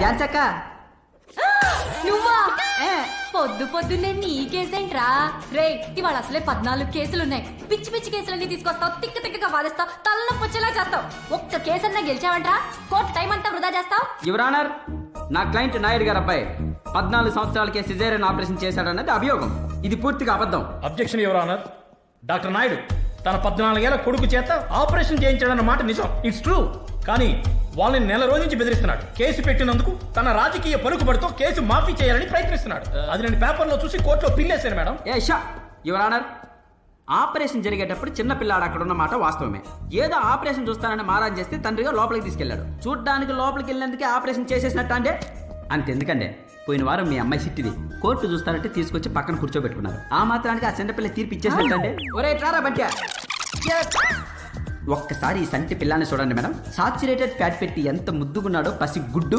Dance అక్క. నువ్వా పొద్దు పొద్దున్నే నీ కేసేంట్రా రే ఇవాళ అసలే 14 కేసులున్నాయి. పిచ్చి పిచ్చి కేసులన్నీ తీసుకొస్తావు, తిక్క తిక్కగా వాదిస్తావు, తలనొప్పి వచ్చేలా చేస్తావు. ఒక్క కేసన్నా గెలిచావంట్రా కోర్టు టైం అంతా వృధా చేస్తావు. యువర్ ఆనర్, నా క్లయింట్ నాయుడు గారు అబ్బాయి 14 సంవత్సరాలకే సిజేరియన్ ఆపరేషన్ చేశాడన్నది అభియోగం. ఇది పూర్తిగా అబద్ధం. Objection your honour. Doctor Naidu తన 14 ఏళ్ల కొడుకు చేత ఆపరేషన్ చేయించాడన్న మాట నిజం, ఇట్స్ ట్రూ. కానీ వాళ్ళని నెల రోజు నుంచి బెదిరిస్తున్నాడు. కేసు పెట్టినందుకు తన రాజకీయ పలుకుబడితో కేసు మాఫీ చేయాలని ప్రయత్నిస్తున్నాడు. అది నేను పేపర్లో చూసి కోర్టులో పిల్లేశాను మేడం. యువర్ ఆనర్, ఆపరేషన్ జరిగేటప్పుడు చిన్న పిల్లాడు అక్కడ ఉన్న మాట వాస్తవమే. ఏదో ఆపరేషన్ చూస్తానని మారాన్ చేస్తే తండ్రిగా లోపలికి తీసుకెళ్లాడు. చూడ్డానికి లోపలికి వెళ్ళినందుకే ఆపరేషన్ చేసేసినట్టు అంటే అంతెందుకండి. పోయిన వారం మీ అమ్మాయి సిట్టిది కోర్టు చూస్తారంటే తీసుకొచ్చి పక్కన కూర్చోబెట్టుకున్నారు. ఆ మాత్రానికి ఆ చిన్నపిల్ల తీర్పు ఇచ్చేసినట్టండి. ఒరే ట్రారా బంట్యా, ఒక్కసారి ఈ సంటి పిల్లాన్ని చూడండి మేడం. సాచురేటెడ్ ఫ్యాట్ పెట్టి ఎంత ముద్దుగున్నాడో పసి గుడ్డు.